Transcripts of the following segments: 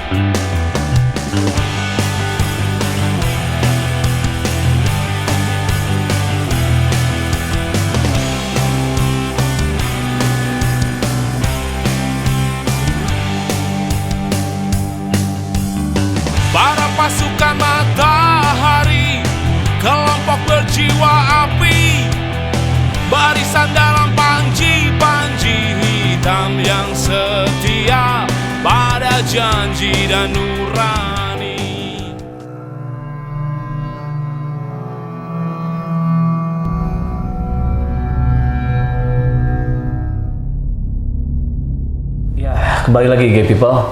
Para pasukan matahari, kelompok berjiwa api, barisan dalam panji-panji hitam yang setia pada janji dan nurani. Ya, kembali lagi Gay People.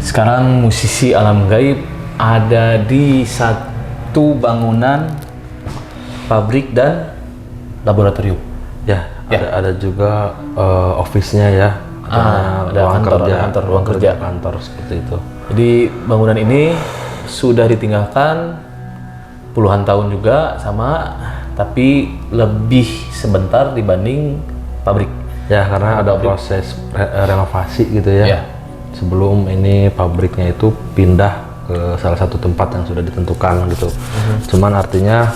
Sekarang musisi alam gaib ada di satu bangunan pabrik dan laboratorium. Ya, Ya. ada juga office-nya ya. Ada ruang kerja. Kantor seperti itu. Jadi bangunan ini sudah ditinggalkan puluhan tahun juga sama, tapi lebih sebentar dibanding pabrik. Ya, karena ada proses renovasi gitu ya. Ya. Sebelum ini pabriknya itu pindah ke salah satu tempat yang sudah ditentukan gitu. Cuman artinya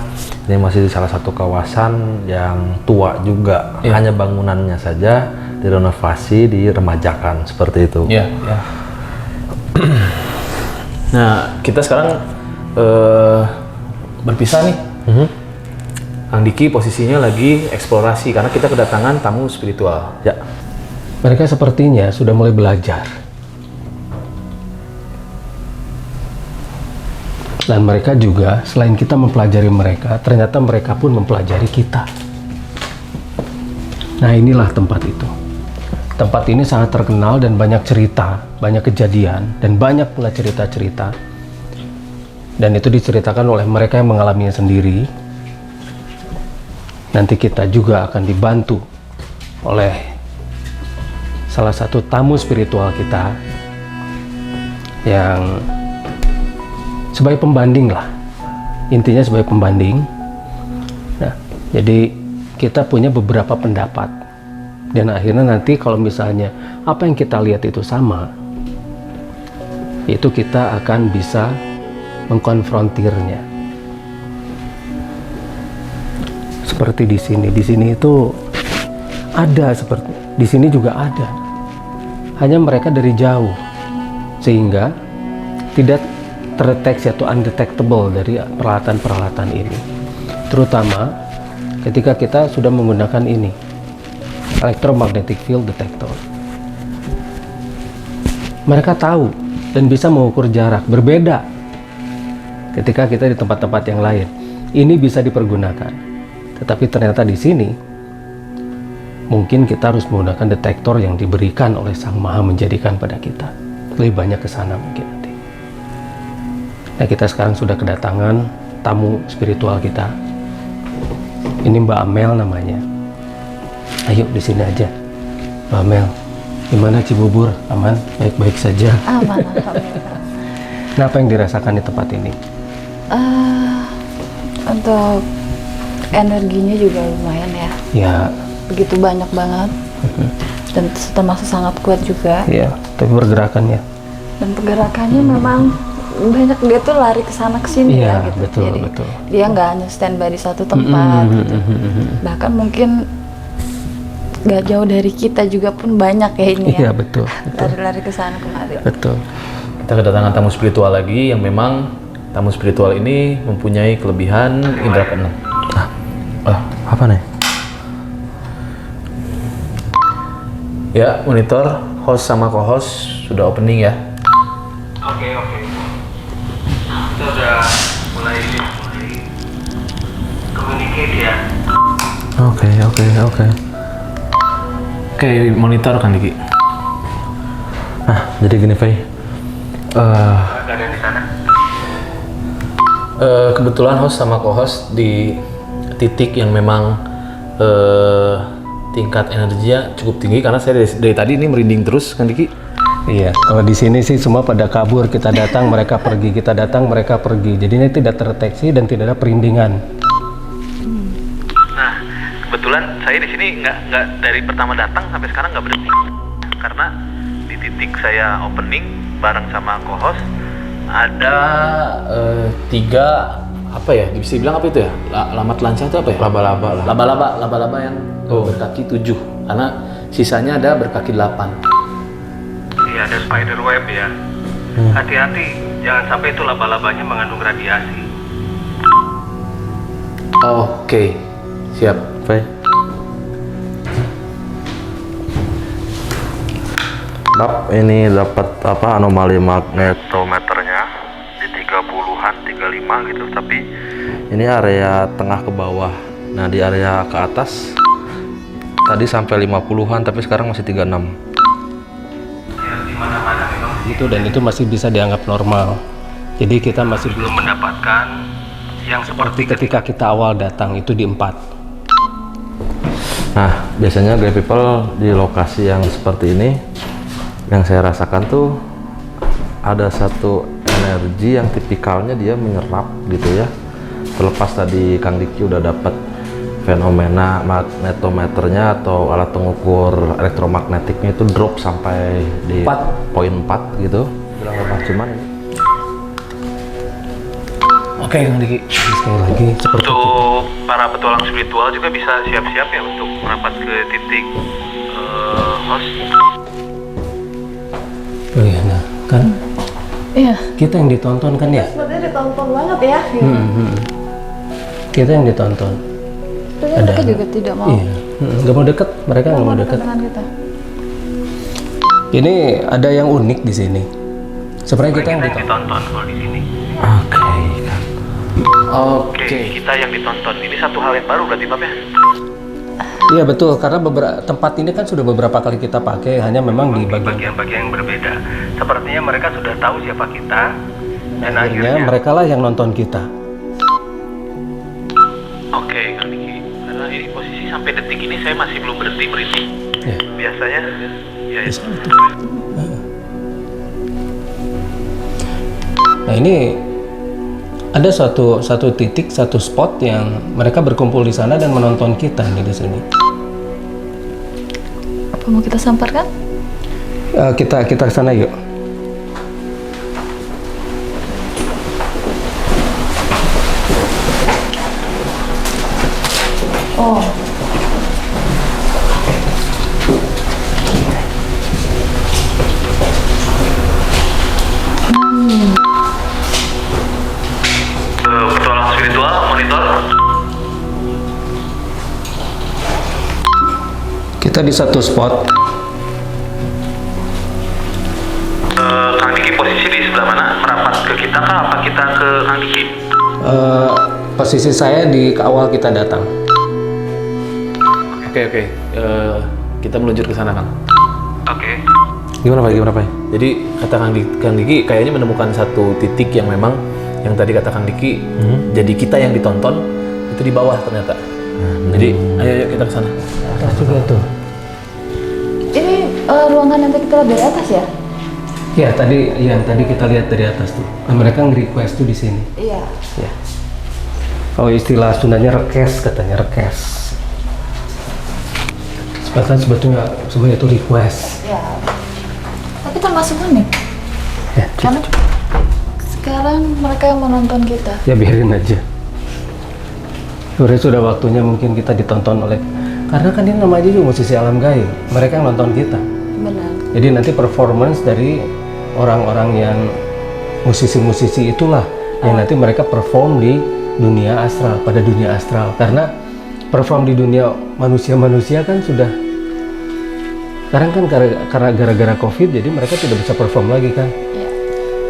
ini masih di salah satu kawasan yang tua juga. Ya. Hanya bangunannya saja direnovasi, diremajakan seperti itu. Ya. Nah, kita sekarang berpisah nih. Kang Diki posisinya lagi eksplorasi karena kita kedatangan tamu spiritual. Ya. Mereka sepertinya sudah mulai belajar. Dan mereka juga, selain kita mempelajari mereka, ternyata mereka pun mempelajari kita. Nah, inilah tempat itu. Tempat ini sangat terkenal dan banyak cerita, banyak kejadian, dan banyak pula cerita-cerita. Dan itu diceritakan oleh mereka yang mengalaminya sendiri. Nanti kita juga akan dibantu oleh salah satu tamu spiritual kita yang sebagai pembanding lah, intinya sebagai pembanding. Nah, jadi kita punya beberapa pendapat dan akhirnya nanti kalau misalnya apa yang kita lihat itu sama, itu kita akan bisa mengkonfrontirnya. Seperti di sini itu ada, seperti di sini juga ada. Hanya mereka dari jauh sehingga tidak terdeteksi atau undetectable dari peralatan-peralatan ini, terutama ketika kita sudah menggunakan ini, electromagnetic field detector. Mereka tahu dan bisa mengukur jarak berbeda ketika kita di tempat-tempat yang lain. Ini bisa dipergunakan, tetapi ternyata di sini mungkin kita harus menggunakan detektor yang diberikan oleh Sang Maha Menjadikan pada kita. Lebih banyak ke sana mungkin nanti. Nah, kita sekarang sudah kedatangan tamu spiritual kita. Ini Mbak Amel namanya. Ayo di sini aja, Mbak Amel. Gimana Cibubur? Aman? Baik-baik saja? Aman, alhamdulillah. Nah, apa yang dirasakan di tempat ini? Untuk energinya juga lumayan ya. Ya. Begitu banyak banget. Dan termasuk sangat kuat juga. Ya, tapi pergerakannya. Dan pergerakannya memang banyak, dia tuh lari ke sana ke sini Iya, ya gitu. betul, Jadi betul. dia nggak hanya standby di satu tempat gitu. Bahkan mungkin nggak jauh dari kita juga pun banyak ya ini ya. Iya, betul. Lari-lari ke sana kemari. Betul. Kita kedatangan tamu spiritual lagi yang memang tamu spiritual ini mempunyai kelebihan indera keenam. Apa nih? Ya, monitor host sama co-host sudah opening ya. Oke. Kita udah mulai communicate ya. Oke. Oke, monitor kan Diki. Nah, jadi gini, Faye. Gak ada di sana. Kebetulan host sama co-host di titik yang memang tingkat energinya cukup tinggi karena saya dari tadi ini merinding terus kan Diki. Iya, kalau di sini sih semua pada kabur, kita datang mereka pergi, kita datang mereka pergi. Jadinya tidak terdeteksi dan tidak ada perindingan. Nah, kebetulan saya di sini nggak dari pertama datang sampai sekarang nggak berhenti karena di titik titik saya opening bareng sama co-host ada 3 apa ya? Bisa dibilang apa itu ya? Lamat lancah itu apa ya? Laba-laba lah. Laba-laba yang berkaki 7 karena sisanya ada berkaki 8. Iya, ada spider web ya. Hati-hati, jangan sampai itu laba-labanya mengandung radiasi. Oke, siap. Baik. Ini dapat apa anomali magnetometernya di 30-an, 35 gitu. Tapi ini area tengah ke bawah. Nah, di area ke atas tadi sampai 50-an tapi sekarang masih 36. Ya, di mana-mana memang Itu dan itu masih bisa dianggap normal. Jadi kita masih belum mendapatkan yang seperti seperti ketika kita awal datang itu di 4. Nah, biasanya Grey People di lokasi yang seperti ini yang saya rasakan tuh ada satu energi yang tipikalnya dia menyerap gitu ya. Terlepas tadi Kang Diki udah dapat fenomena magnetometernya atau alat pengukur elektromagnetiknya itu drop sampai di 4.4 gitu. Cuman Oke, Kang Diki. Sekali lagi seperti itu. untuk para petualang spiritual juga bisa siap-siap ya untuk merapat ke titik host. Oh iya, nah kan Iya. kita yang ditonton kan ya. Sepertinya ditonton banget ya. Kita yang ditonton. Tapi mereka juga tidak mau. Iya, nggak mau deket, mereka nggak mau deket. dengan kita. Ini ada yang unik di sini. Sebenarnya kita yang ditonton. Ditonton kalau di sini. Oke. Kita yang ditonton. Ini satu hal yang baru berarti Pak ya? Iya betul, karena beberapa tempat ini kan sudah beberapa kali kita pakai, hanya memang di bagian Bagian-bagian yang berbeda. Sepertinya mereka sudah tahu siapa kita dan akhirnya mereka lah yang nonton kita. Oke, Kang Diki. Karena ini posisi sampai detik ini saya masih belum berhenti merinding. Ya. Biasanya ya itu. Nah ini ada satu titik, satu spot yang mereka berkumpul di sana dan menonton kita nih di sini. Apa mau kita samparkan? Kita ke sana yuk. Oh. Petualang spiritual monitor. Kita di satu spot. Kang Diki posisi di sebelah mana? Merapat ke kita kah? Apa kita ke Kang Diki? Posisi saya di awal kita datang. Oke. Kita meluncur ke sana, Kang. Oke. Gimana Pak? Jadi kata Kang Diki kayaknya menemukan satu titik yang memang yang tadi kata Kang Diki jadi kita yang ditonton itu di bawah ternyata. Jadi ayo kita ke sana. Atas juga tuh. Ini ruangan yang kita lihat dari atas ya? Ya tadi kita lihat dari atas tuh. Nah, mereka nge-request tuh di sini. Iya. Ya. Oh istilah Sundanya rekes katanya rekes. Sebetulnya sebenarnya itu request. Ya. Tapi termasuk unik. Ya, Karena sekarang mereka yang menonton kita. ya biarin aja. Sudah waktunya mungkin kita ditonton oleh, karena kan ini namanya juga musisi alam gaib. Mereka yang nonton kita. Benar. Jadi nanti performance dari orang-orang yang musisi-musisi itulah yang nanti mereka perform di dunia astral, pada dunia astral. Karena perform di dunia manusia-manusia kan sudah, sekarang kan karena gara-gara COVID jadi mereka tidak bisa perform lagi kan. Iya.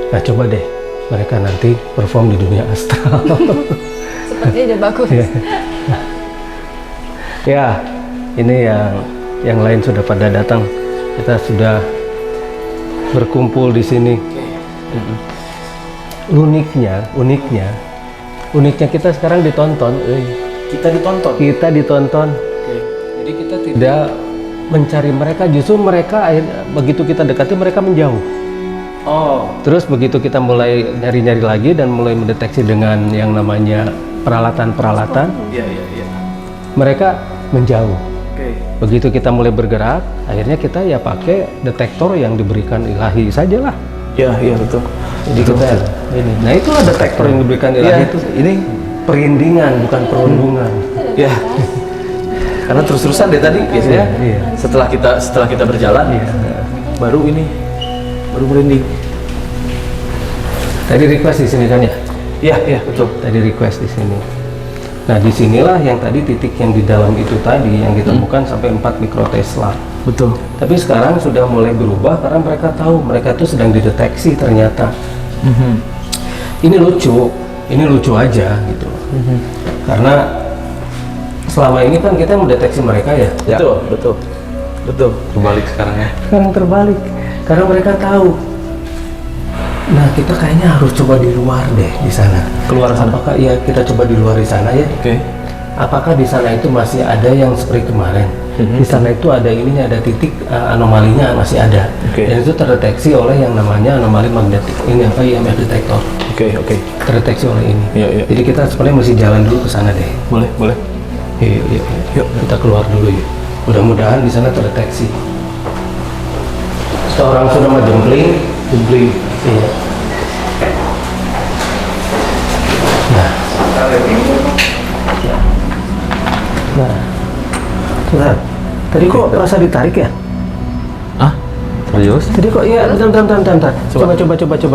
Nah coba deh mereka nanti perform di dunia astral. Sepertinya udah bagus. Ya, ini yang lain sudah pada datang. Kita sudah berkumpul di sini. Uniknya kita sekarang ditonton. Kita ditonton. Kita ditonton. Jadi kita tidak mencari mereka, justru mereka begitu kita dekati mereka menjauh. Oh. Terus begitu kita mulai nyari-nyari lagi dan mulai mendeteksi dengan yang namanya peralatan-peralatan, Iya. mereka menjauh. Begitu kita mulai bergerak, akhirnya kita ya pakai detektor yang diberikan ilahi saja lah. Ya, iya betul. Jadi kita ini. Nah itulah detektor yang diberikan ilahi itu. Ini perindingan bukan perundungan. Ya. Karena terus-terusan deh tadi biasanya setelah kita berjalan baru merinding. Tadi request di sini kan ya? Iya, betul. Tadi request di sini. Nah, disinilah yang tadi titik yang di dalam itu tadi yang ditemukan sampai 4 mikrotesla. Betul. Tapi sekarang sudah mulai berubah karena mereka tahu mereka itu sedang dideteksi ternyata. Ini lucu aja gitu. Karena selama ini kan kita mendeteksi mereka ya. Betul. Kebalik sekarang ya. Sekarang terbalik karena mereka tahu. Nah, kita kayaknya harus coba di luar deh di sana. Keluar sana. Apakah ya kita coba di luar di sana ya? Oke. Apakah di sana itu masih ada yang seperti kemarin? Di sana itu ada ininya, ada titik anomalinya masih ada. Dan itu terdeteksi oleh yang namanya anomali magnetik. Ini apa IMF detektor. Oke. Terdeteksi oleh ini. Iya. Jadi kita sebenarnya mesti jalan dulu ke sana deh. Boleh. Yuk, kita keluar dulu yuk. Mudah-mudahan di sana terdeteksi. Seorang sudah mau jempling. Iya. Nah, tadi kok merasa ditarik ya? Serius? Tadi kok iya, bentar.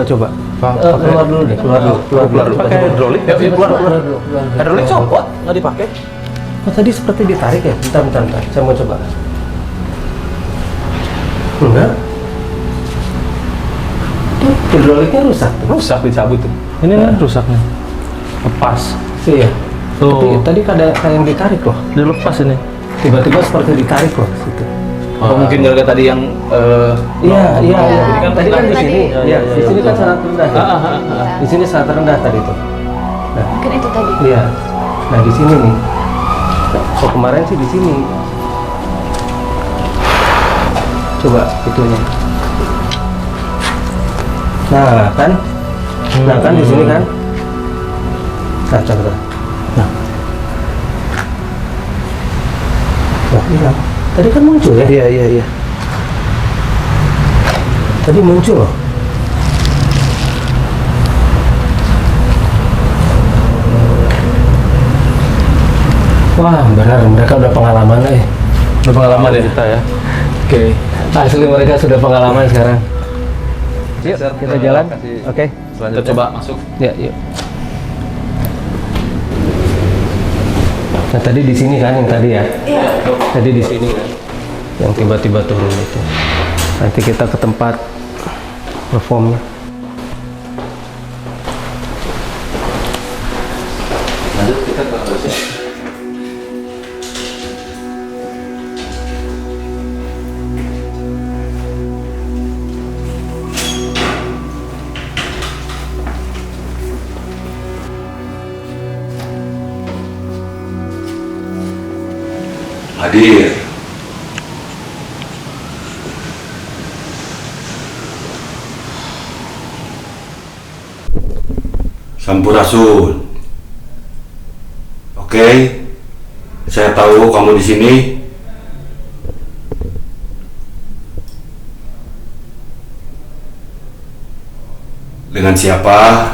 Coba. Keluar dulu deh, keluar dulu. Pakai hidrolik ya? Keluar. Hidrolik copot, nggak dipakai. Oh, tadi seperti ditarik ya? Bentar. Saya mau coba. Enggak. Tuh, hidroliknya rusak. Rusak dicabut tuh. Ini kan rusaknya. Lepas. Iya. Tuh. Tapi tadi kayak yang ditarik loh. Dilepas ini. Tiba-tiba seperti ditarik loh situ. Oh, mungkin gara-gara tadi yang Iya. Jadi kan Tadi kan di sini. tadi. Iya, di sini kan sangat rendah. Ya? Di sini sangat rendah tadi tuh. Nah, Mungkin itu tadi. iya. Nah, di sini nih. So kemarin sih di sini. Coba itunya. Nah, kan di sini kan. Nah, coba. Nah, hilang. Tadi kan muncul ya? Iya. Tadi muncul loh. Wah, benar mereka udah pengalaman ya. Udah pengalaman ya? Kita ya. Oke. Asli mereka sudah pengalaman sekarang. Yuk, kita jalan. Oke. Kita coba masuk. Ya, yuk. Nah, tadi di sini kan yang tadi ya? Iya. Tadi di sini kan. Yang tiba-tiba turun itu. Nanti kita ke tempat performnya. Lanjut kita ke harusnya. Hadir. Sampurasun. Oke, saya tahu kamu di sini. Dengan siapa?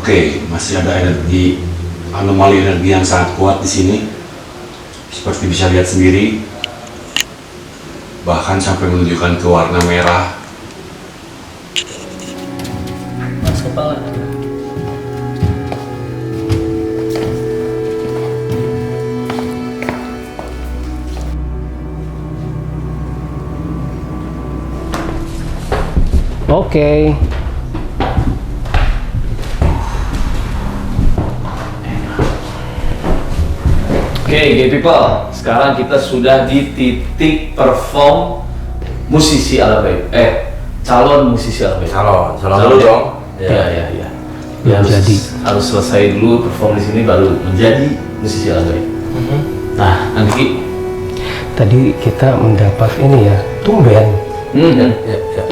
Oke, masih ada energi anomali energi yang sangat kuat di sini. Seperti bisa lihat sendiri, bahkan sampai menunjukkan ke warna merah. Mas kepala. Oke. Oke, gay people. Sekarang kita sudah di titik perform musisi ala baik. Calon musisi ala baik. Calon Calon dulu dong. Ya, ya, ya. Ya, harus selesai dulu perform di sini baru menjadi musisi ala baik. Nah, nanti Tadi kita mendapat ini ya, tumben.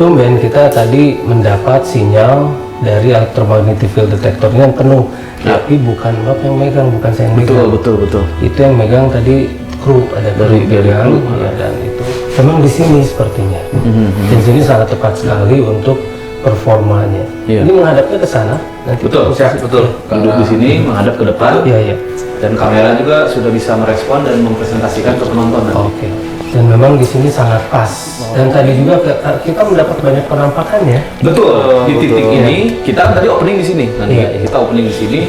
Tumben kita tadi mendapat sinyal dari electromagnetic field detector yang penuh. Tapi bukan Bapak yang megang, bukan saya yang megang. betul. Itu yang megang tadi kru, ada Dari megang, kru. ya, dan itu memang di sini sepertinya. Dan sini sangat tepat sekali untuk performanya. Iya. Ini menghadapnya ke sana. Nanti betul. Duduk di sini menghadap ke depan. Iya. Dan kamera juga sudah bisa merespon dan mempresentasikan ke penonton nanti. Oke. Dan memang di sini sangat pas. Dan tadi juga kita mendapat banyak penampakannya. Betul. Di titik Betul. ini kita tadi opening di sini. Nanti Iya. kita opening di sini.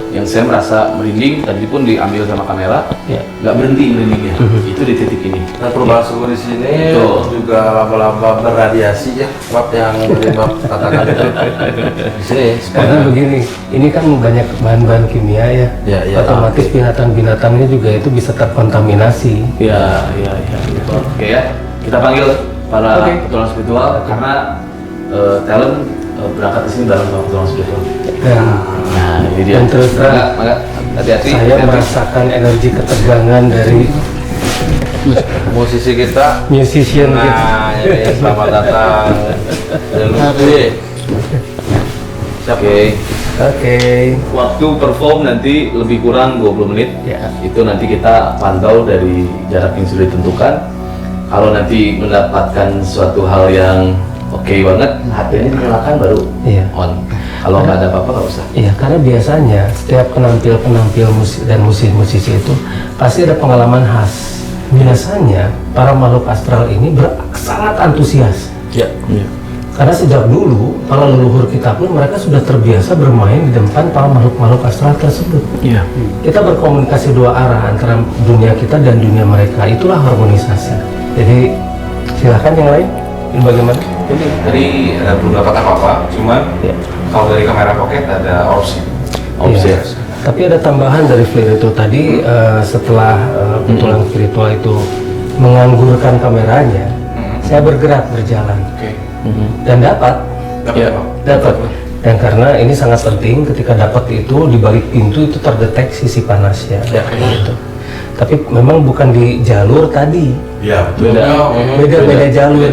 Yang saya merasa merinding tadi pun diambil sama kamera. Iya. Nggak berhenti merindingnya. Itu di titik ini. Nah, perubahan suhu di sini Betul. juga laba-laba berradiasi ya, Bab yang Bab katakan itu. Di sini Karena begini, ini kan banyak bahan-bahan kimia ya. Iya, iya. Otomatis binatang-binatangnya juga itu bisa terkontaminasi. Ya. Oke ya. Kita panggil para petualang spiritual karena talent berangkat di sini dalam petualang spiritual. Nah, ini dia. Dan terus terang, Maka hati-hati. saya merasakan energi ketegangan dari musisi kita. musician gitu. Nah, ini selamat datang. Lutfi. Oke. Oke. Waktu perform nanti lebih kurang 20 menit. Ya. Itu nanti kita pantau dari jarak yang sudah ditentukan. Kalau nanti mendapatkan suatu hal yang oke banget, HP-nya dinyalakan baru Iya. on. Kalau nggak ada apa-apa nggak usah. Iya, karena biasanya setiap penampil musik dan musisi itu pasti ada pengalaman khas. Biasanya para makhluk astral ini sangat antusias. Ya. Karena sejak dulu para leluhur kita pun mereka sudah terbiasa bermain di depan para makhluk-makhluk astral tersebut. Iya. Kita berkomunikasi dua arah antara dunia kita dan dunia mereka. Itulah harmonisasi. Jadi silakan yang lain. Ini bagaimana? Tadi belum dapat apa-apa, cuman kalau dari kamera pocket ada opsi. Iya. Tapi ada tambahan dari Flir itu tadi setelah petualang spiritual itu menganggurkan kameranya, saya bergerak berjalan dan dapat. Dan karena ini sangat penting ketika dapat itu di balik pintu itu terdeteksi si panasnya. Gitu. Tapi memang bukan di jalur tadi. Ya, betul. Beda jalur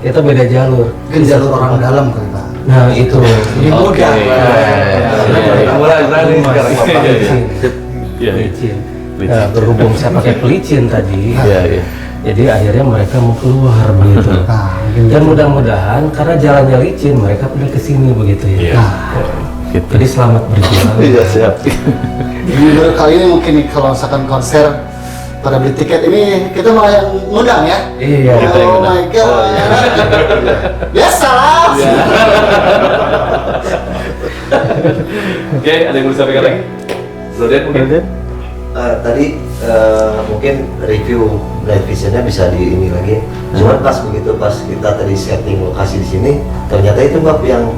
kita beda jalur. Mungkin jalur orang dalam kali Pak. Nah itu lebih mudah. Pelicin. Nah, berhubung saya pakai pelicin tadi, jadi akhirnya mereka mau keluar begitu. Dan mudah-mudahan karena jalannya licin mereka pada kesini begitu ya. Jadi selamat berjalan. Iya, siap. Jadi baru kali ini mungkin nih kalau misalkan konser pada beli tiket ini kita malah yang ngundang ya. Iya. Oh my god. Ya salah. Oke, ada yang mau disampaikan lagi? Zoden mungkin? Tadi mungkin review night visionnya bisa di ini lagi. Cuman pas begitu pas kita tadi setting lokasi di sini, ternyata itu bab yang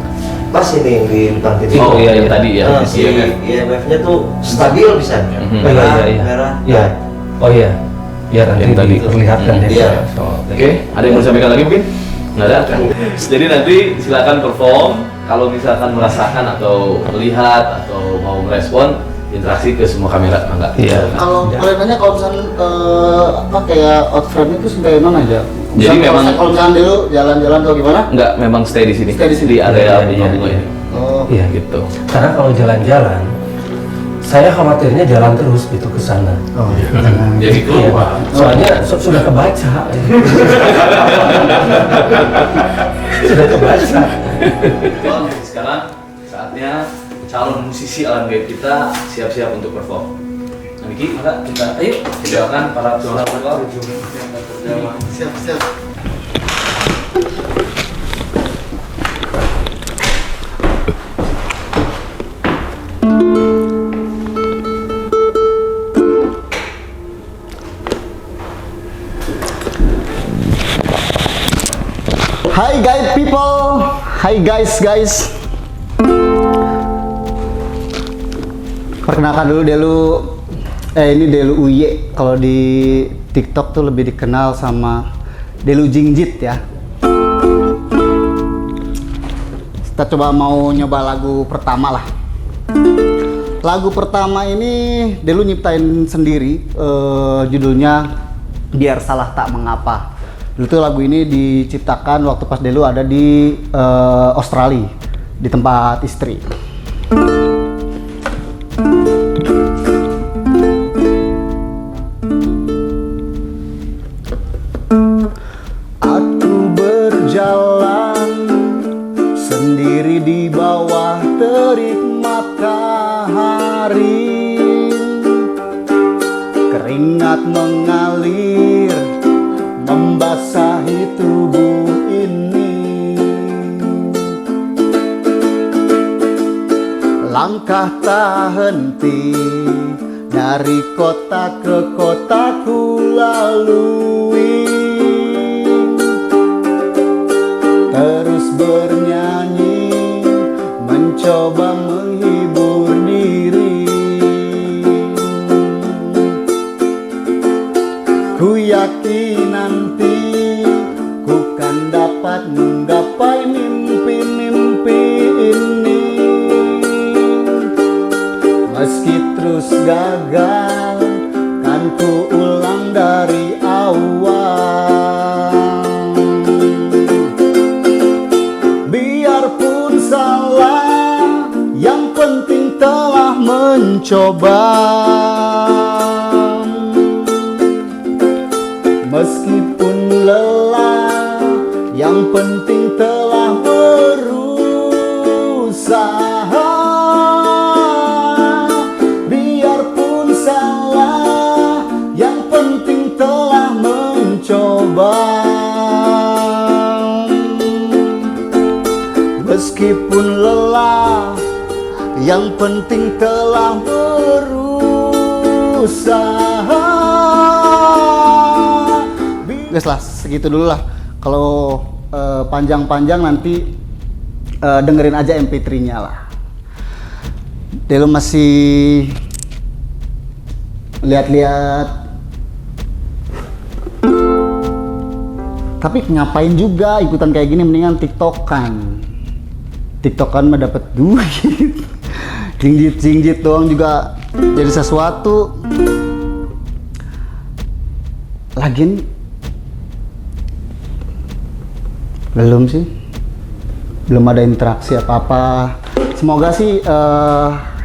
pas ini yang di depan TV. Oh iya yang tadi ya. Si IMF-nya tuh stabil bisa. Merah, merah. Iya. Oh iya. Biar nanti Yang tadi. diperlihatkan ya. Iya. Oke, ada yang mau disampaikan lagi mungkin? Nggak ada? Jadi nanti silakan perform. Kalau misalkan merasakan atau melihat atau mau merespon, interaksi ke semua kamera, enggak? Iya. Kalau boleh nanya kalau misalnya apa kayak outframe itu sampai mana aja? Jadi Misalnya memang- kalau misalnya dulu jalan-jalan atau gimana? Enggak, memang stay di sini. Stay di sini. Di area Iya, bunga-bunga iya. ini. Oh. Iya. Gitu. Karena kalau jalan-jalan, saya khawatirnya jalan terus gitu ke sana. Oh iya. Jadi Iya, keluar. soalnya sudah kebaca. Sudah kebaca. Sekarang saatnya calon musisi alam gaib kita siap-siap untuk perform. Nah, Niki, maka kita ayo silakan para personal vokal. Siap. Hai guys people, hai guys. Perkenalkan dulu ini Delu Uye. Kalau di TikTok tuh lebih dikenal sama Delu Jingjit ya. Kita coba mau nyoba lagu pertama lah. Lagu pertama ini Delu nyiptain sendiri, judulnya Biar Salah Tak Mengapa. Dulu tuh lagu ini diciptakan waktu pas Delu ada di Australia, di tempat istri. Aku berjalan sendiri di bawah terik matahari, keringat mengalir membasahi tubuh ini. Langkah tak henti, dari kota ke kota ku lalui, terus bernyanyi mencoba menghibur diri. Ku yakin nanti ku kan dapat menggapai mimpi-mimpi ini, meski terus gagal kan ku ulang dari awal. Biarpun salah, yang penting telah mencoba. Meskipun lelah, yang penting telah berusaha. Biarpun salah, yang penting telah mencoba. Meskipun lelah, yang penting telah berusaha. Guys lah, segitu dulu lah. Kalau panjang-panjang nanti dengerin aja MP3-nya lah. Delu masih lihat-lihat. Tapi ngapain juga ikutan kayak gini, mendingan TikTokan. TikTokan mah dapat duit. Jingjit doang juga jadi sesuatu. Lagian belum sih, belum ada interaksi apa-apa. Semoga sih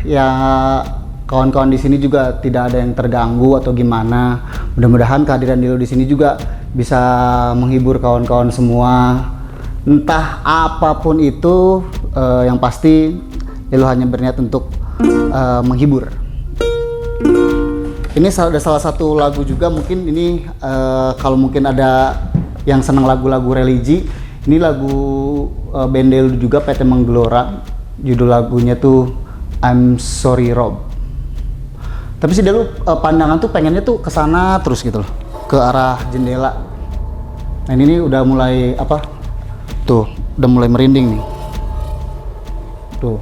ya kawan-kawan di sini juga tidak ada yang terganggu atau gimana. Mudah-mudahan kehadiran Delu di sini juga bisa menghibur kawan-kawan semua. Entah apapun itu, yang pasti Delu hanya berniat untuk menghibur. Ini salah satu lagu juga, mungkin ini kalau mungkin ada yang senang lagu-lagu religi. Ini lagu band Delu juga, PT Menggelora. Judul lagunya tuh I'm Sorry Rob. Tapi si Delu pandangan tuh pengennya tuh ke sana terus gitu loh, ke arah jendela. Nah ini udah mulai apa? Tuh, udah mulai merinding nih. Tuh.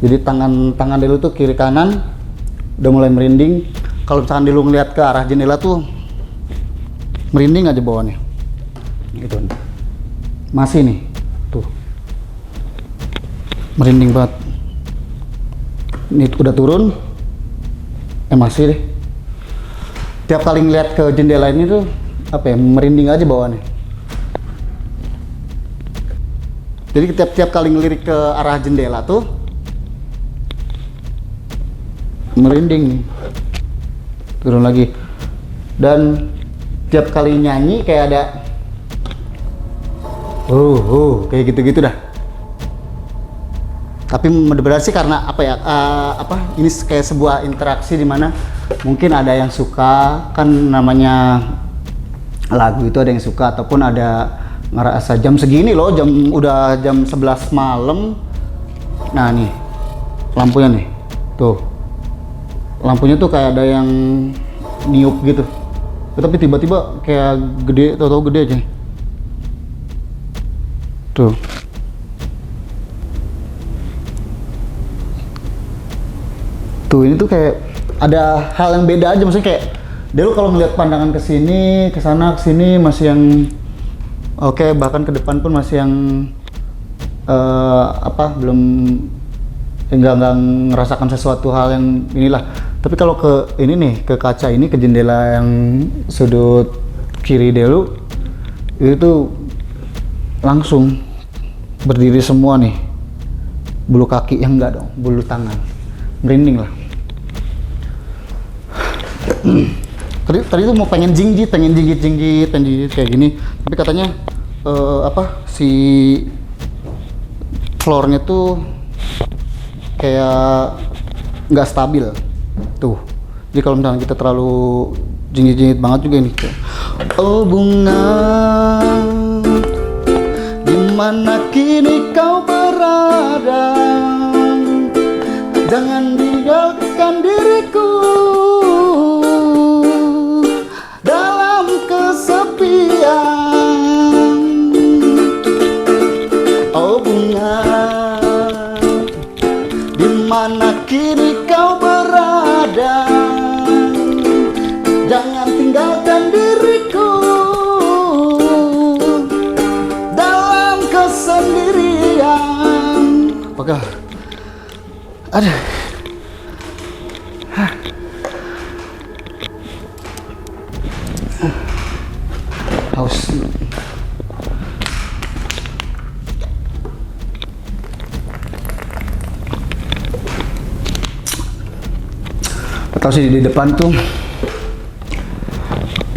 Jadi tangan Delu tuh kiri kanan udah mulai merinding. Kalau misalkan Delu ngeliat ke arah jendela tuh merinding aja bawaannya. Gitu. Masih nih. Tuh. Merinding banget. Ini udah turun. Masih deh. Tiap kali ngeliat ke jendela ini tuh apa ya, merinding aja bawaannya. Jadi tiap kali ngelirik ke arah jendela tuh merinding nih. Turun lagi. Dan tiap kali nyanyi kayak ada kayak gitu-gitu dah. Tapi benar-benar sih karena apa ya, ini kayak sebuah interaksi di mana mungkin ada yang suka, kan namanya lagu itu ada yang suka, ataupun ada ngerasa jam segini loh, udah jam 11 malam. Nah nih lampunya nih, tuh lampunya tuh kayak ada yang niup gitu, tapi tiba-tiba kayak gede, tahu-tahu gede aja tuh. Tuh ini tuh kayak ada hal yang beda aja, maksudnya kayak dia lu kalau ngeliat pandangan ke sini, ke sana, ke sini masih yang oke, bahkan ke depan pun masih yang belum nggak ngerasakan sesuatu hal yang inilah. Tapi kalau ke ini nih, ke kaca ini, ke jendela yang sudut kiri dulu, itu langsung berdiri semua nih, bulu kaki yang enggak dong, bulu tangan merinding lah. Tadi tuh mau pengen jinjit kayak gini, tapi katanya si floornya tuh kayak nggak stabil tuh. Jadi kalau misalnya kita terlalu jinjit banget juga ini kayak, oh bunga, dimana kini kau berada, jangan tinggalkan diriku dalam kesepian. Oh bunga, dimana kini kau berada, jangan tinggalkan diriku dalam kesendirian. Apakah ada? Haus. Atau sih di depan tuh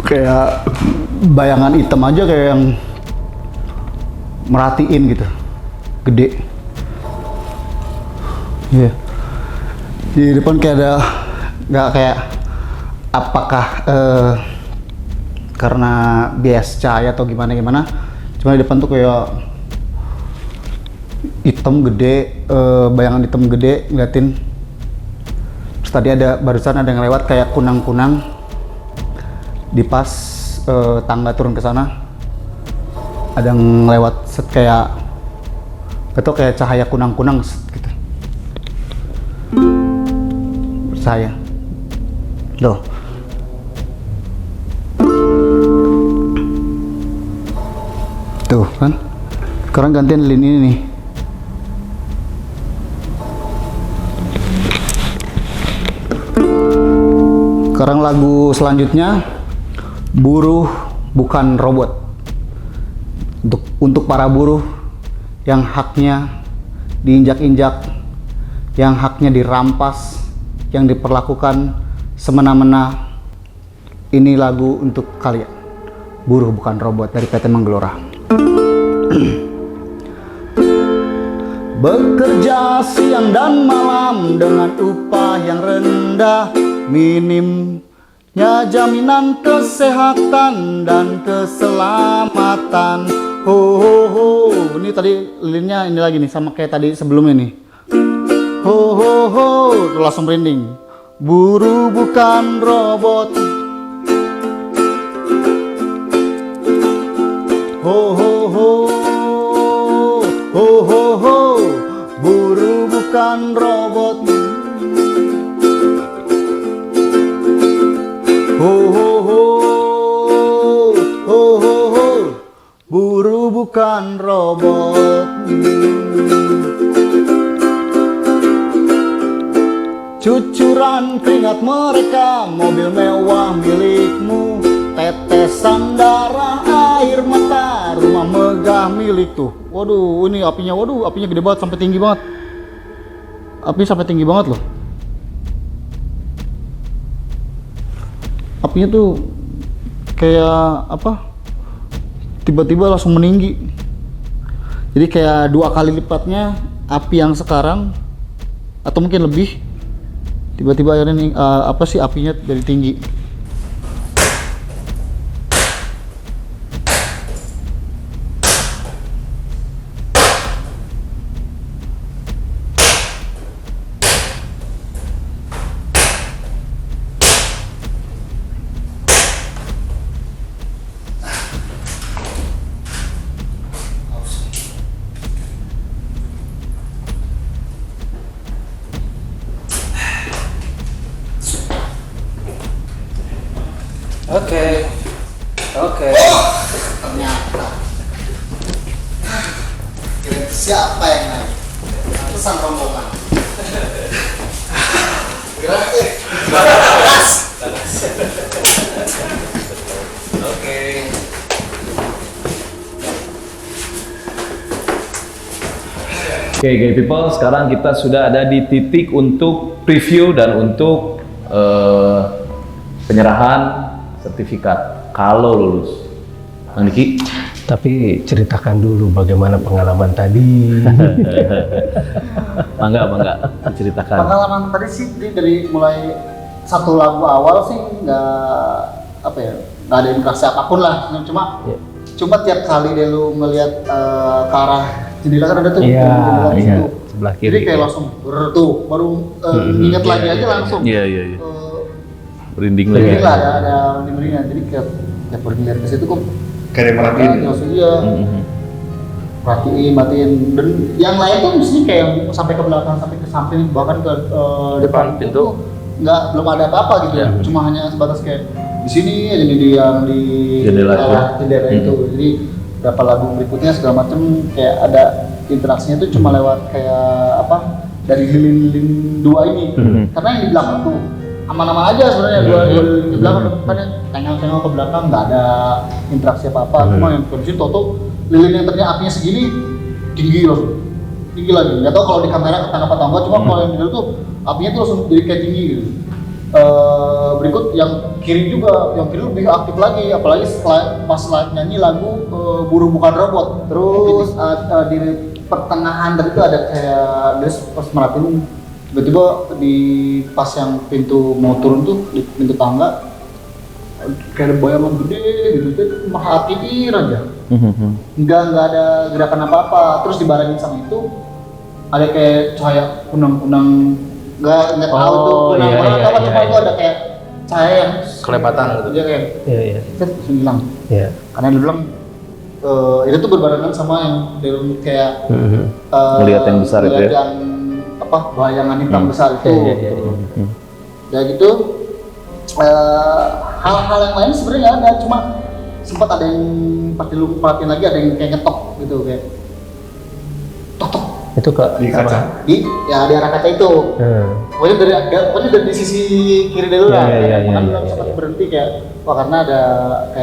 kayak bayangan hitam aja, kayak yang merhatiin gitu, gede. Iya. Di depan kayak ada, nggak kayak apakah karena bias cahaya atau gimana, cuma di depan tuh kayak hitam gede, bayangan hitam gede ngeliatin. Terus tadi barusan ada yang lewat kayak kunang-kunang di pas tangga turun ke sana, ada yang lewat kayak itu kayak cahaya kunang-kunang gitu. Saya loh, tuh kan sekarang gantian lini ini nih. Sekarang lagu selanjutnya, Buruh Bukan Robot. Untuk para buruh yang haknya diinjak-injak, yang haknya dirampas, yang diperlakukan semena-mena, ini lagu untuk kalian. Buruh Bukan Robot dari PT Manggelora. Bekerja siang dan malam dengan upah yang rendah, minimnya jaminan kesehatan dan keselamatan. Ho ho ho, ini tadi lilinnya ini lagi nih, sama kayak tadi sebelumnya nih. Ho ho ho, langsung merinding. Buruh bukan robot. Ho ho ho, ho ho ho, buruh bukan robot. Ho ho ho, ho ho ho, buruh bukan robot. Cucuran keringat mereka, mobil mewah milikmu, tetesan darah air mata, rumah megah milik tuh. Waduh, ini apinya, waduh, apinya gede banget, sampai tinggi banget. Api sampai tinggi banget loh. Apinya tuh kayak apa? Tiba-tiba langsung meninggi. Jadi kayak 2 kali lipatnya api yang sekarang atau mungkin lebih, tiba-tiba akhirnya nih apinya dari tinggi. Oke. Ternyata siapa yang naik? Pesan rombongan. Oke. Oke, gay people, sekarang kita sudah ada di titik untuk preview dan untuk penyerahan sertifikat kalau lulus. Bang Diki, Tapi ceritakan dulu bagaimana pengalaman tadi. Bangga, diceritakan. Pengalaman tadi sih dari mulai satu lagu awal sih nggak ada interaksi apapun lah, cuma tiap kali dia lu ngelihat ke arah jendela kan ada tuh jendela situ. Sebelah kiri. Jadi kayak langsung baru inget lagi aja langsung. Iya. Merinding lagi. Merinding lah, ada merinding. Jadi kayak pergi lihat ke situ kok Kayak merhatiin. Langsung dia matiin. Dan yang lain tuh mesti kayak sampai ke belakang, sampai ke samping, bahkan ke depan pintu belum ada apa-apa gitu ya. Cuma hanya sebatas kayak di sini aja di jendela itu. Jadi berapa lagu berikutnya segala macam kayak ada interaksinya tuh cuma lewat kayak dari lilin dua ini. Karena yang di belakang tuh aman-aman aja sebenarnya, dua lilin di belakang depannya tengah-tengah ke belakang nggak ada interaksi apa-apa. Cuma yang kondisi Toto lilin yang ternyata apinya segini tinggi lagi. Nggak tahu kalau di kamera ketangkap atau enggak, cuma kalau yang di tuh apinya tuh langsung jadi kayak tinggi gitu. Berikut yang kiri lebih aktif lagi, apalagi pas nyanyi lagu Buruh Bukan Robot. Terus di pertengahan tadi tuh ada kayak dia pas merhatiin tiba-tiba di pas yang pintu mau turun tuh di pintu tangga kayak ada bayangan gede gitu, itu merhatiin aja. Nggak ada gerakan apa-apa. Terus dibarengin sama itu ada kayak cahaya kunang-kunang, nggak tahu tuh kunang-kunang apa, cuma itu ada kayak cahaya yang Kelebatan gitu. Dia kayak terus hilang. Karena dia bilang itu tuh berbarengan sama yang dia kayak melihat yang besar itu ya. Yang bayangan hitam besar itu. Ya gitu. Hal-hal yang lain sebenarnya nggak ada, cuma sempat ada yang perhatiin lagi, ada yang kayak ngetok gitu, kayak tok Itu ke Di kaca. di arah kaca itu. Pokoknya dari sisi kiri dulu lah. Makanya sempat berhenti kayak karena ada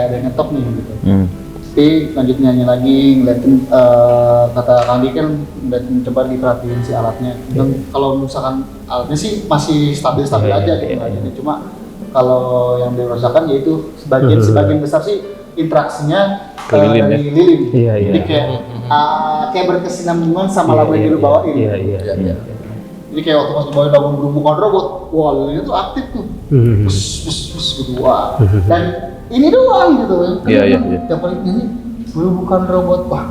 yang ngetok nih gitu. Tapi lanjut nyanyi lagi, ngeliatin kata Kang Diki kan ngeliatin, coba diperhatiin si alatnya. Dan kalau misalkan alatnya sih masih stabil aja gitu aja. Cuma kalau yang dirasakan yaitu sebagian besar sih interaksinya dari lilin. Jadi kayak berkesinambungan sama lagu yang dulu bawain. Jadi kayak waktu pas dibawain lagu Buruh Bukan Robot, wah lilinnya tuh aktif tuh. Bus gitu, wah. Dan ini doang gitu kan. Yang paling ini Buruh Bukan Robot, wah.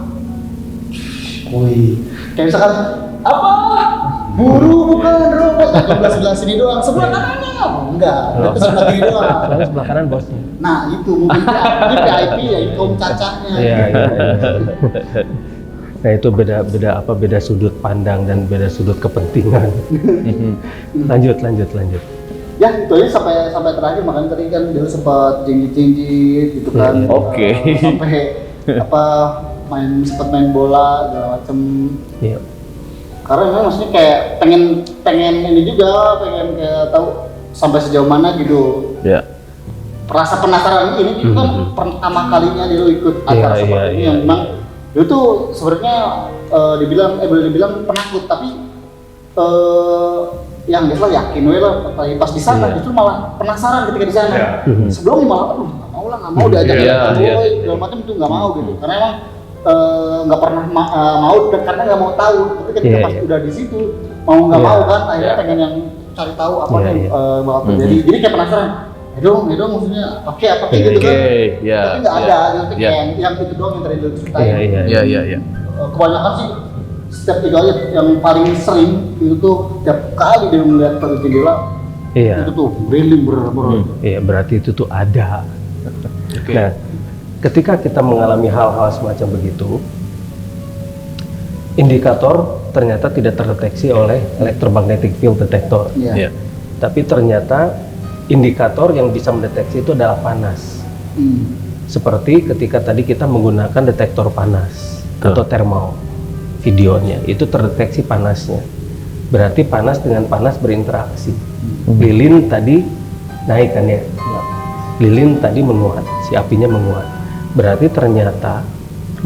Wih. Kayak misalkan Buruh Bukan Robot, sebelah sini doang, sebelah kanannya enggak, tapi sebelah kiri doang. sebelah kanan bosnya. Nah itu mungkin ini VIP ya, kaum cacahnya. Nah itu beda sudut pandang dan beda sudut kepentingan. lanjut. Ya itu aja sampai terakhir, makanya tadi kan dia sempat jinjit gitu kan. Sampai sempat main bola segala macem. Karena memang maksudnya kayak pengen ini juga, pengen kayak tahu sampai sejauh mana gitu. Rasa penasaran ini kan pertama kalinya dia ikut acara seperti ini yang memang dia tuh sebenarnya boleh dibilang penakut, tapi yang biasa yakin lah pas di sana justru malah penasaran ketika di sana. Sebelumnya malah nggak mau diajak segala macam itu nggak mau gitu, karena emang nggak pernah mau karena nggak mau tahu. Tapi ketika pas udah di situ mau nggak mau kan, akhirnya pengen yang cari tahu apa yang bakal terjadi. Jadi kayak penasaran. Dong maksudnya oke apa kayak gitu kan? Tapi nggak ada yang itu doang yang tadi lu ceritain. Iya. Kebanyakan sih setiap 3 ayat yang paling sering itu tuh tiap kali dia melihat dari jendela itu tuh merinding bener. Iya, berarti itu tuh ada. Nah, ketika kita mengalami hal-hal semacam begitu, indikator ternyata tidak terdeteksi oleh electromagnetic field detector. Tapi ternyata indikator yang bisa mendeteksi itu adalah panas. Seperti ketika tadi kita menggunakan detektor panas atau thermal videonya, itu terdeteksi panasnya. Berarti panas dengan panas berinteraksi. Lilin tadi naik kan ya? Lilin tadi menguat, si apinya menguat. Berarti ternyata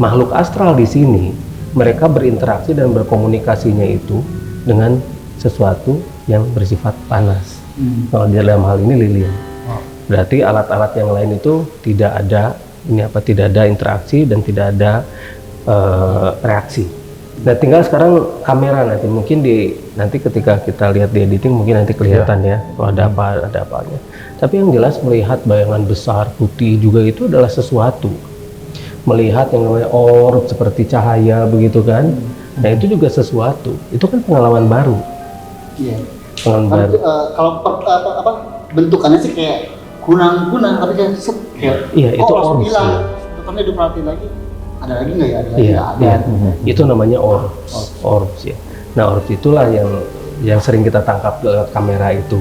makhluk astral di sini mereka berinteraksi dan berkomunikasinya itu dengan sesuatu yang bersifat panas. Kalau dalam hal ini lilin. Berarti alat-alat yang lain itu tidak ada interaksi dan tidak ada reaksi. Nah, tinggal sekarang kamera nanti ketika kita lihat di editing mungkin nanti kelihatan ya, kalau ada apanya. Tapi yang jelas melihat bayangan besar putih juga itu adalah sesuatu. Melihat yang namanya orb seperti cahaya begitu kan. Nah, itu juga sesuatu. Itu kan pengalaman baru. Iya. Pengalaman baru. Kalau bentukannya sih kayak kunang-kunang tapi kayak itu orbs. Bentukannya diperhatiin lagi. Ada lagi nggak ya? Ada. Itu namanya orbs ya. Nah, orbs itulah yang sering kita tangkap lewat kamera itu.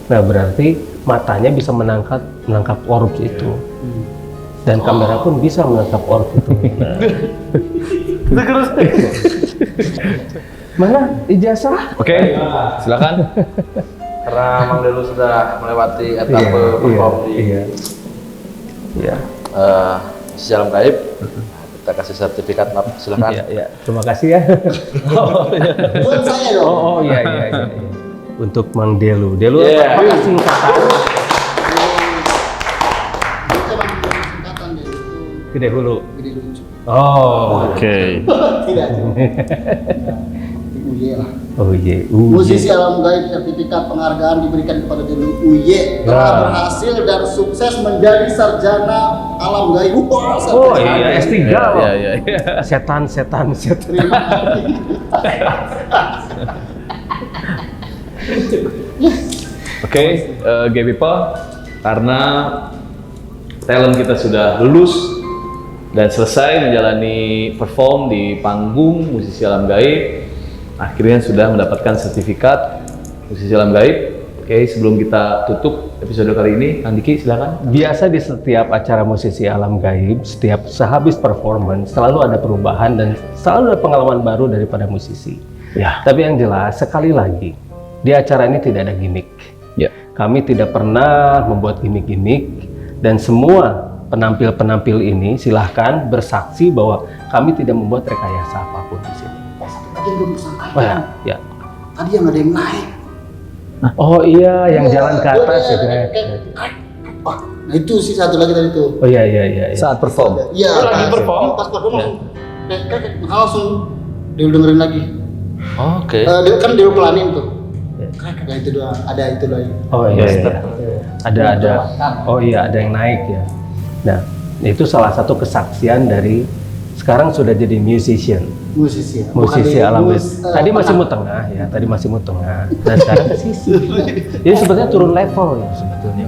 Nah, berarti matanya bisa menangkap orbs itu. Dan kamera pun bisa menangkap orbs itu. Nah. Mana ijazah? Oke, silakan. Karena Mang Delu sudah melewati etapa perform di Musisi Alam Gaib, kita kasih sertifikat, silakan. Iya. Terima kasih ya. Buat saya dong. Iya. Untuk Mang Delu apa singkatan? Gede Hulu. Oh, oke. Tidak. lah. Musisi Alam Gaib sertifikat penghargaan diberikan kepada Delu Uye telah berhasil dan sukses menjadi sarjana Alam Gaib. Iya, S3 loh. Iya. Setan. Terima kasih. Oke, gay people, karena talent kita sudah lulus dan selesai menjalani perform di panggung Musisi Alam Gaib, akhirnya sudah mendapatkan sertifikat Musisi Alam Gaib. Oke, sebelum kita tutup episode kali ini, Kang Diki silakan. Biasa di setiap acara Musisi Alam Gaib, setiap sehabis performance selalu ada perubahan dan selalu ada pengalaman baru daripada musisi. Ya. Tapi yang jelas, sekali lagi, di acara ini tidak ada gimmick. Ya. Kami tidak pernah membuat gimmick-gimmick, dan semua penampil-penampil ini silahkan bersaksi bahwa kami tidak membuat rekayasa apapun di sini. Tadi belum disangkain. Oh ya. Tadi yang ada yang naik. Oh iya, yang jalan ke atas ya. Nah itu sih satu lagi tadi tuh. Oh iya. Saat perform. Iya. Lagi perform. Pas perform langsung dia dengerin lagi. Oke. Kan dia pelanin tuh. Nah itu doang, ada itu lagi. Oh iya. Ada. Oh iya, ada yang naik ya. Nah, itu salah satu kesaksian dari sekarang sudah jadi musisi Alam Gaib. Tadi masih mau tengah ya, Nah sekarang ke sisi. Jadi sebetulnya turun level ya sebetulnya.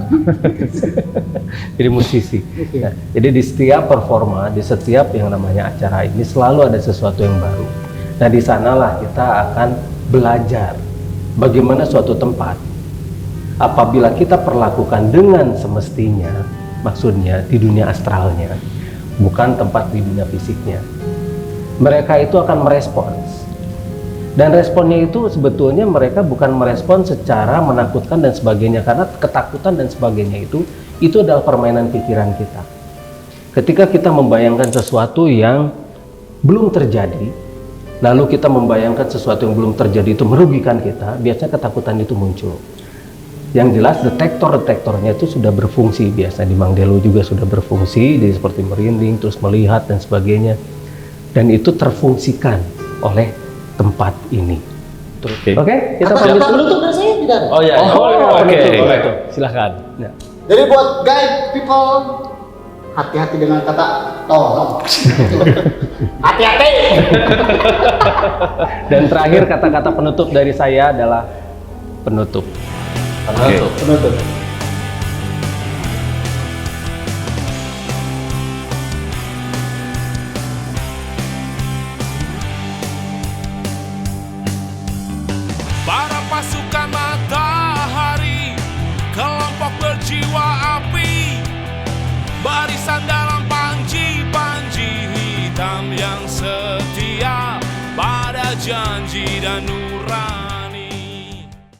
Jadi musisi. Nah, jadi di setiap performa, di setiap yang namanya acara ini selalu ada sesuatu yang baru. Nah di sanalah kita akan belajar bagaimana suatu tempat apabila kita perlakukan dengan semestinya, maksudnya di dunia astralnya, bukan tempat di dunia fisiknya. Mereka itu akan merespons, dan responnya itu sebetulnya mereka bukan merespon secara menakutkan dan sebagainya, karena ketakutan dan sebagainya itu adalah permainan pikiran kita. Ketika kita membayangkan sesuatu yang belum terjadi, lalu kita membayangkan sesuatu yang belum terjadi itu merugikan kita, biasanya ketakutan itu muncul. Yang jelas detektornya itu sudah berfungsi, biasa di Mangdelo juga sudah berfungsi, jadi seperti merinding, terus melihat dan sebagainya. Dan itu terfungsikan oleh tempat ini. Oke, kita pamit dulu. Penutup dari saya tidak ada. Oh ya, Penutup. Silahkan. Ya. Jadi buat guide people, hati-hati dengan kata tolong. Hati-hati. Dan terakhir kata-kata penutup dari saya adalah penutup. Penutup. Para pasukan matahari, kelompok berjiwa api, barisan dalam panji-panji hitam yang setia pada janji dan